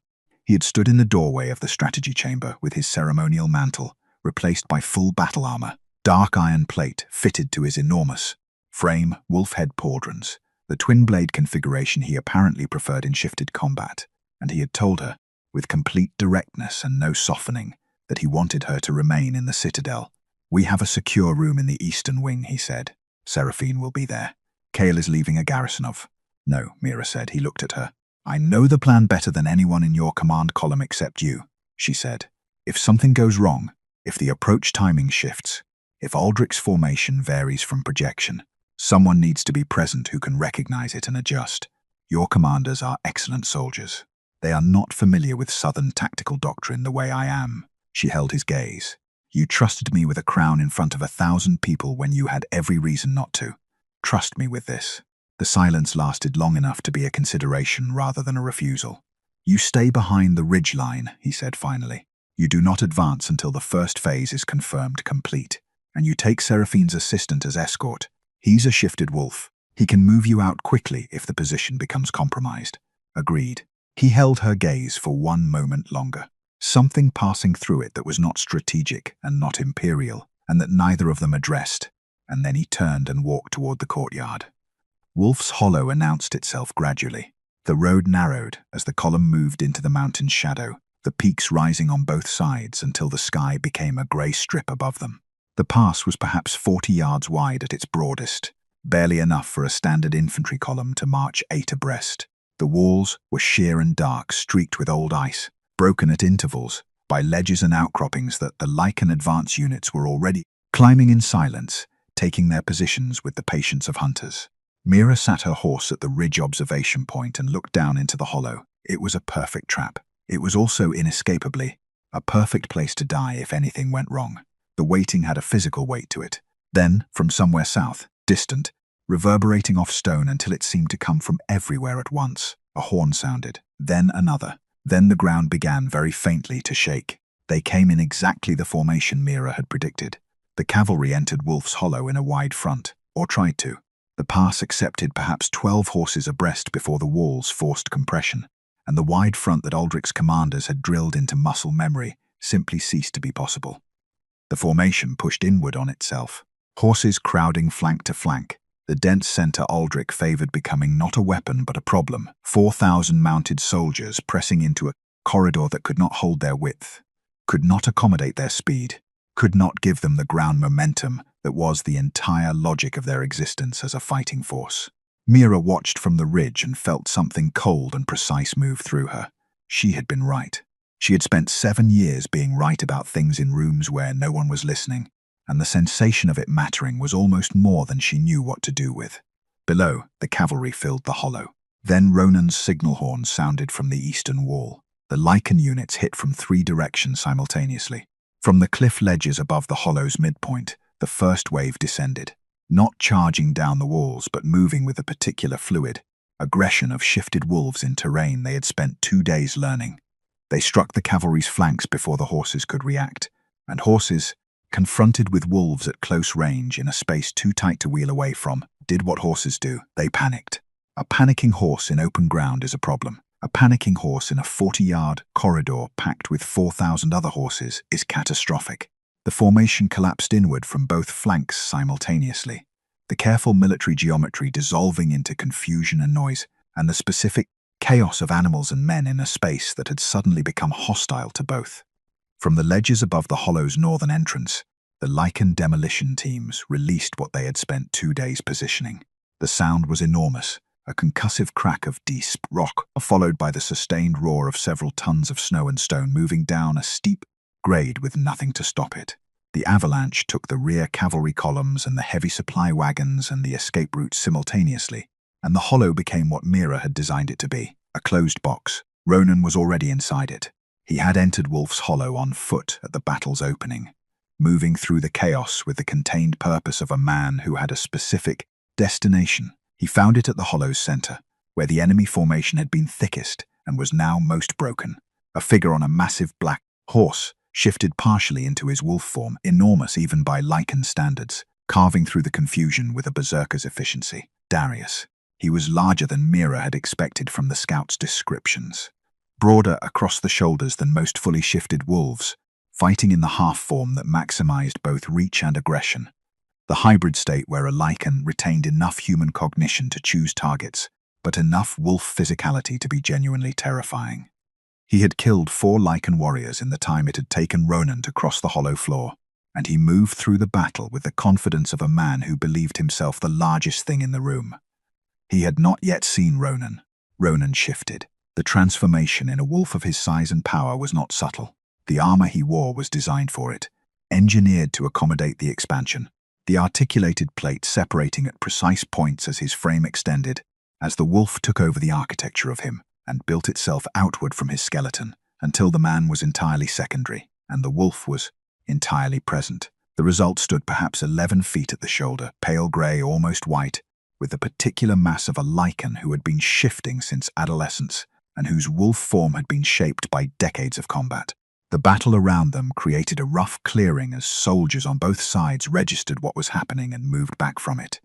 He had stood in the doorway of the strategy chamber with his ceremonial mantle, replaced by full battle armor, dark iron plate fitted to his enormous frame, wolf-head pauldrons, the twin-blade configuration he apparently preferred in shifted combat, and he had told her, with complete directness and no softening, that he wanted her to remain in the citadel. We have a secure room in the eastern wing, he said. Seraphine will be there. Kale is leaving a garrison of... No, Mira said. He looked at her. I know the plan better than anyone in your command column except you, she said. If something goes wrong, if the approach timing shifts, if Aldrich's formation varies from projection, Someone needs to be present who can recognize it and adjust. Your commanders are excellent soldiers. They are not familiar with Southern tactical doctrine the way I am. She held his gaze. You trusted me with a crown in front of 1,000 people when you had every reason not to. Trust me with this. The silence lasted long enough to be a consideration rather than a refusal. You stay behind the ridge line, he said finally. You do not advance until the first phase is confirmed complete. And you take Seraphine's assistant as escort. He's a shifted wolf. He can move you out quickly if the position becomes compromised. Agreed. He held her gaze for one moment longer. Something passing through it that was not strategic and not imperial, and that neither of them addressed. And then he turned and walked toward the courtyard. Wolf's Hollow announced itself gradually. The road narrowed as the column moved into the mountain's shadow, the peaks rising on both sides until the sky became a grey strip above them. The pass was perhaps 40 yards wide at its broadest, barely enough for a standard infantry column to march 8 abreast. The walls were sheer and dark, streaked with old ice, broken at intervals by ledges and outcroppings that the Lycan advance units were already climbing in silence, taking their positions with the patience of hunters. Mira sat her horse at the ridge observation point and looked down into the hollow. It was a perfect trap. It was also inescapably a perfect place to die if anything went wrong. The waiting had a physical weight to it. Then, from somewhere south, distant, reverberating off stone until it seemed to come from everywhere at once, a horn sounded, then another. Then the ground began very faintly to shake. They came in exactly the formation Mira had predicted. The cavalry entered Wolf's Hollow in a wide front, or tried to. The pass accepted perhaps 12 horses abreast before the walls forced compression, and the wide front that Aldrich's commanders had drilled into muscle memory simply ceased to be possible. The formation pushed inward on itself, horses crowding flank to flank. The dense center Aldrich favored becoming not a weapon but a problem. 4,000 mounted soldiers pressing into a corridor that could not hold their width, could not accommodate their speed, could not give them the ground momentum that was the entire logic of their existence as a fighting force. Mira watched from the ridge and felt something cold and precise move through her. She had been right. She had spent 7 years being right about things in rooms where no one was listening, and the sensation of it mattering was almost more than she knew what to do with. Below, the cavalry filled the hollow. Then Ronan's signal horn sounded from the eastern wall. The Lycan units hit from 3 directions simultaneously. From the cliff ledges above the hollow's midpoint, the first wave descended, not charging down the walls but moving with a particular fluid, aggression of shifted wolves in terrain they had spent 2 days learning. They struck the cavalry's flanks before the horses could react, and horses, confronted with wolves at close range in a space too tight to wheel away from, did what horses do. They panicked. A panicking horse in open ground is a problem. A panicking horse in a 40-yard corridor packed with 4,000 other horses is catastrophic. The formation collapsed inward from both flanks simultaneously, the careful military geometry dissolving into confusion and noise, and the specific chaos of animals and men in a space that had suddenly become hostile to both. From the ledges above the hollow's northern entrance, the Lycan demolition teams released what they had spent 2 days positioning. The sound was enormous, a concussive crack of deep rock, followed by the sustained roar of several tons of snow and stone moving down a steep grade with nothing to stop it. The avalanche took the rear cavalry columns and the heavy supply wagons and the escape routes simultaneously, and the hollow became what Mira had designed it to be, a closed box. Ronan was already inside it. He had entered Wolf's Hollow on foot at the battle's opening, moving through the chaos with the contained purpose of a man who had a specific destination. He found it at the hollow's center, where the enemy formation had been thickest and was now most broken. A figure on a massive black horse shifted partially into his wolf form, enormous even by Lycan standards, carving through the confusion with a berserker's efficiency. Darius. He was larger than Mira had expected from the scout's descriptions. Broader across the shoulders than most fully shifted wolves, fighting in the half form that maximized both reach and aggression. The hybrid state where a Lycan retained enough human cognition to choose targets, but enough wolf physicality to be genuinely terrifying. He had killed 4 Lycan warriors in the time it had taken Ronan to cross the hollow floor, and he moved through the battle with the confidence of a man who believed himself the largest thing in the room. He had not yet seen Ronan. Ronan shifted. The transformation in a wolf of his size and power was not subtle. The armor he wore was designed for it, engineered to accommodate the expansion. the articulated plate separating at precise points as his frame extended, as the wolf took over the architecture of him and built itself outward from his skeleton, until the man was entirely secondary, and the wolf was entirely present. The result stood perhaps 11 feet at the shoulder, pale grey, almost white, with the particular mass of a Lycan who had been shifting since adolescence, and whose wolf form had been shaped by decades of combat. The battle around them created a rough clearing as soldiers on both sides registered what was happening and moved back from it.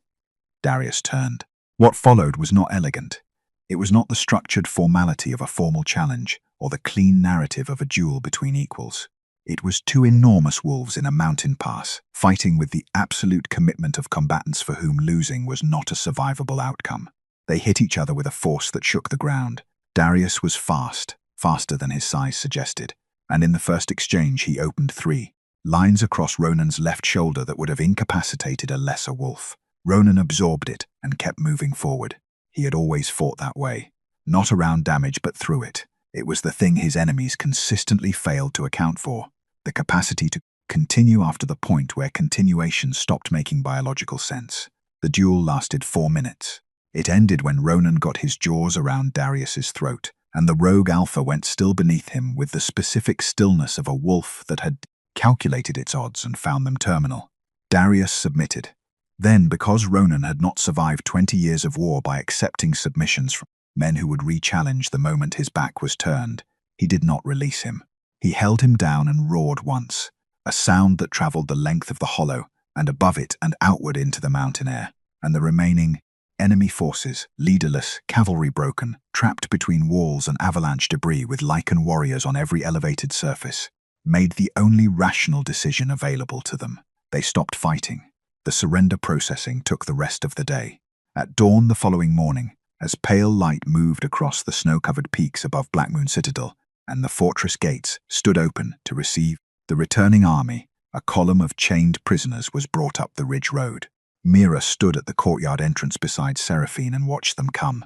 Darius turned. What followed was not elegant. It was not the structured formality of a formal challenge or the clean narrative of a duel between equals. It was two enormous wolves in a mountain pass, fighting with the absolute commitment of combatants for whom losing was not a survivable outcome. They hit each other with a force that shook the ground. Darius was fast, faster than his size suggested, and in the first exchange he opened 3 lines across Ronan's left shoulder that would have incapacitated a lesser wolf. Ronan absorbed it and kept moving forward. He had always fought that way, not around damage but through it. It was the thing his enemies consistently failed to account for, the capacity to continue after the point where continuation stopped making biological sense. The duel lasted 4 minutes. It ended when Ronan got his jaws around Darius's throat, and the rogue alpha went still beneath him with the specific stillness of a wolf that had calculated its odds and found them terminal. Darius submitted. Then, because Ronan had not survived 20 years of war by accepting submissions from men who would re-challenge the moment his back was turned, he did not release him. He held him down and roared once, a sound that traveled the length of the hollow and above it and outward into the mountain air, and the remaining enemy forces, leaderless, cavalry broken, trapped between walls and avalanche debris with Lycan warriors on every elevated surface, made the only rational decision available to them. They stopped fighting. The surrender processing took the rest of the day. At dawn the following morning, as pale light moved across the snow-covered peaks above Blackmoon Citadel, and the fortress gates stood open to receive the returning army, a column of chained prisoners was brought up the ridge road. Mira stood at the courtyard entrance beside Seraphine and watched them come.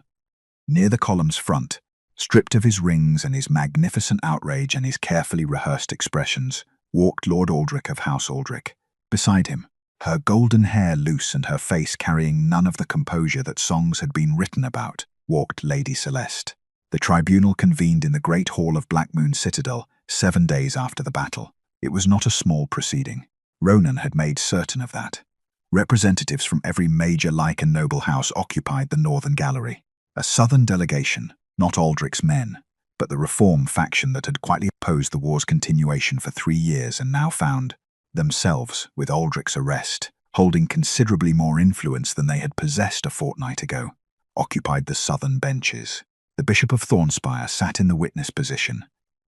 Near the column's front, stripped of his rings and his magnificent outrage and his carefully rehearsed expressions, walked Lord Aldrich of House Aldrich. Beside him, her golden hair loose and her face carrying none of the composure that songs had been written about, walked Lady Celeste. The tribunal convened in the great hall of Blackmoon Citadel 7 days after the battle. It was not a small proceeding. Ronan had made certain of that. Representatives from every major Lycan noble house occupied the northern gallery. A southern delegation, not Aldrich's men, but the reform faction that had quietly opposed the war's continuation for 3 years and now found themselves, with Aldrich's arrest, holding considerably more influence than they had possessed a fortnight ago, occupied the southern benches. The Bishop of Thornspire sat in the witness position,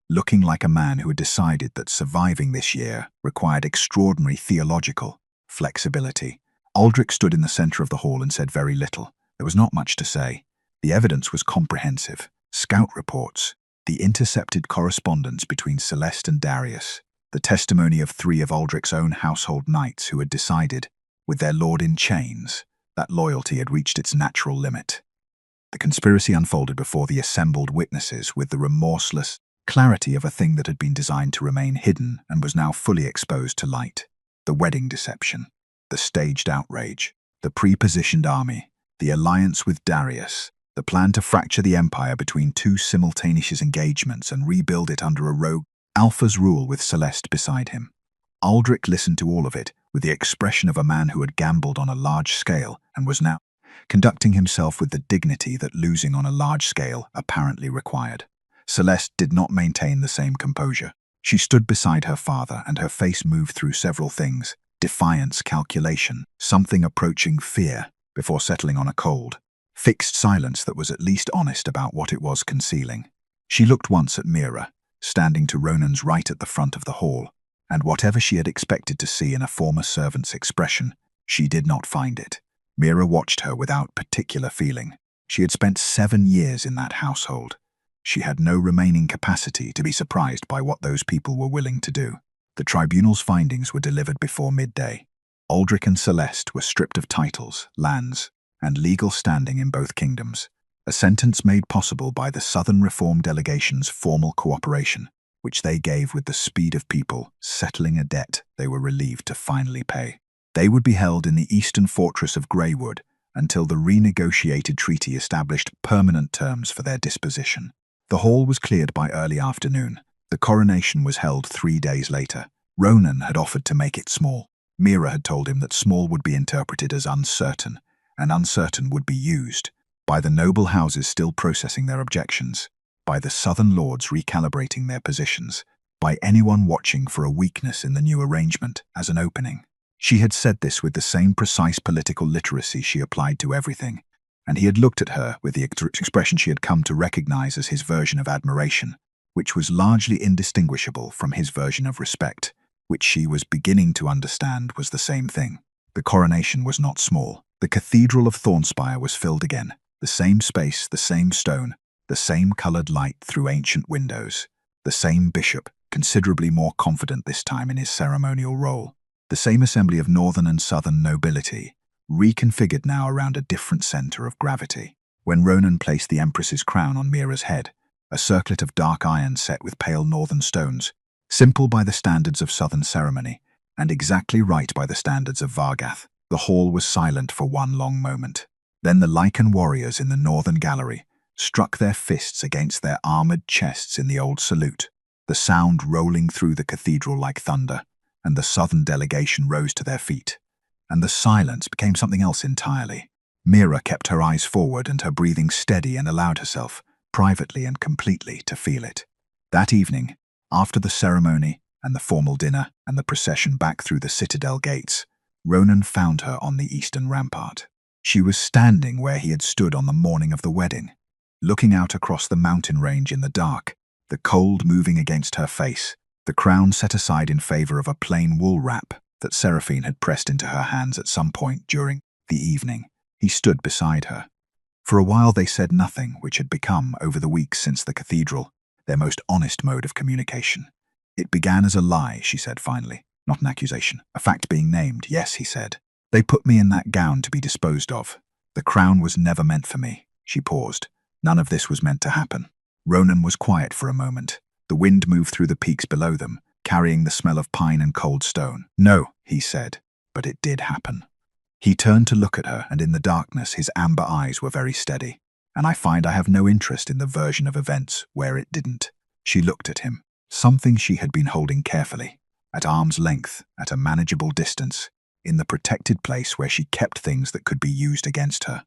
looking like a man who had decided that surviving this year required extraordinary theological flexibility. Aldrich stood in the center of the hall and said very little. There was not much to say. The evidence was comprehensive. Scout reports, the intercepted correspondence between Celeste and Darius, the testimony of 3 of Aldrich's own household knights who had decided, with their lord in chains, that loyalty had reached its natural limit. The conspiracy unfolded before the assembled witnesses with the remorseless clarity of a thing that had been designed to remain hidden and was now fully exposed to light. The wedding deception, the staged outrage, the pre-positioned army, the alliance with Darius, the plan to fracture the empire between 2 simultaneous engagements and rebuild it under a rogue Alpha's rule with Celeste beside him. Aldrich listened to all of it with the expression of a man who had gambled on a large scale and was now conducting himself with the dignity that losing on a large scale apparently required. Celeste did not maintain the same composure. She stood beside her father, and her face moved through several things: defiance, calculation, something approaching fear, before settling on a cold, fixed silence that was at least honest about what it was concealing. She looked once at Mira, standing to Ronan's right at the front of the hall, and whatever she had expected to see in a former servant's expression, she did not find it. Mira watched her without particular feeling. She had spent 7 years in that household. She had no remaining capacity to be surprised by what those people were willing to do. The tribunal's findings were delivered before midday. Aldrich and Celeste were stripped of titles, lands, and legal standing in both kingdoms, a sentence made possible by the Southern Reform delegation's formal cooperation, which they gave with the speed of people settling a debt they were relieved to finally pay. They would be held in the eastern fortress of Greywood until the renegotiated treaty established permanent terms for their disposition. The hall was cleared by early afternoon. The coronation was held 3 days later. Ronan had offered to make it small. Mira had told him that small would be interpreted as uncertain, and uncertain would be used by the noble houses still processing their objections, by the southern lords recalibrating their positions, by anyone watching for a weakness in the new arrangement as an opening. She had said this with the same precise political literacy she applied to everything, and he had looked at her with the expression she had come to recognize as his version of admiration, which was largely indistinguishable from his version of respect, which she was beginning to understand was the same thing. The coronation was not small. The cathedral of Thornspire was filled again. The same space, the same stone, the same coloured light through ancient windows, the same bishop, considerably more confident this time in his ceremonial role, the same assembly of northern and southern nobility, reconfigured now around a different centre of gravity. When Ronan placed the Empress's crown on Mira's head, a circlet of dark iron set with pale northern stones, simple by the standards of southern ceremony, and exactly right by the standards of Vargath, the hall was silent for one long moment. Then the Lycan warriors in the northern gallery struck their fists against their armoured chests in the old salute, the sound rolling through the cathedral like thunder, and the southern delegation rose to their feet. And the silence became something else entirely. Mira kept her eyes forward and her breathing steady and allowed herself, privately and completely, to feel it. That evening, after the ceremony and the formal dinner and the procession back through the citadel gates, Ronan found her on the eastern rampart. She was standing where he had stood on the morning of the wedding, looking out across the mountain range in the dark, the cold moving against her face, the crown set aside in favor of a plain wool wrap that Seraphine had pressed into her hands at some point during the evening. He stood beside her. For a while they said nothing, which had become, over the weeks since the cathedral, their most honest mode of communication. It began as a lie, she said finally, not an accusation, a fact being named. Yes, he said. They put me in that gown to be disposed of. The crown was never meant for me. She paused. None of this was meant to happen. Ronan was quiet for a moment. The wind moved through the peaks below them, carrying the smell of pine and cold stone. No, he said, but it did happen. He turned to look at her, and in the darkness his amber eyes were very steady. And I find I have no interest in the version of events where it didn't. She looked at him, something she had been holding carefully, at arm's length, at a manageable distance, in the protected place where she kept things that could be used against her.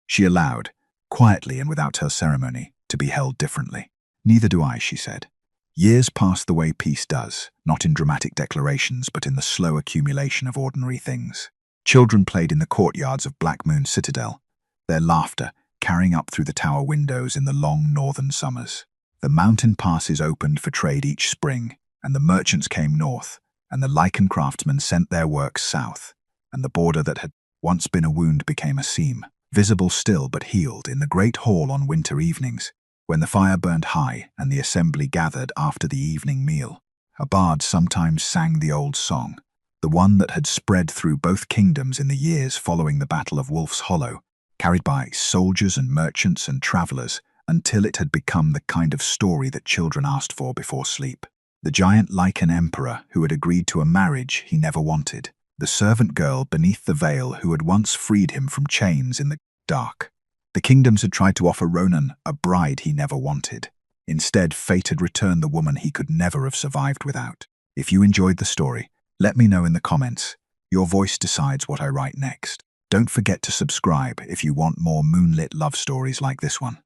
She allowed, quietly and without her ceremony, to be held differently. Neither do I, she said. Years passed the way peace does, not in dramatic declarations, but in the slow accumulation of ordinary things. Children played in the courtyards of Black Moon Citadel, their laughter carrying up through the tower windows in the long northern summers. The mountain passes opened for trade each spring, and the merchants came north, and the Lycan craftsmen sent their works south, and the border that had once been a wound became a seam, visible still but healed in the great hall on winter evenings, when the fire burned high and the assembly gathered after the evening meal. A bard sometimes sang the old song, the one that had spread through both kingdoms in the years following the Battle of Wolf's Hollow, carried by soldiers and merchants and travellers until it had become the kind of story that children asked for before sleep. The giant Lycan emperor who had agreed to a marriage he never wanted, the servant girl beneath the veil who had once freed him from chains in the dark. The kingdoms had tried to offer Ronan a bride he never wanted. Instead, fate had returned the woman he could never have survived without. If you enjoyed the story, let me know in the comments. Your voice decides what I write next. Don't forget to subscribe if you want more moonlit love stories like this one.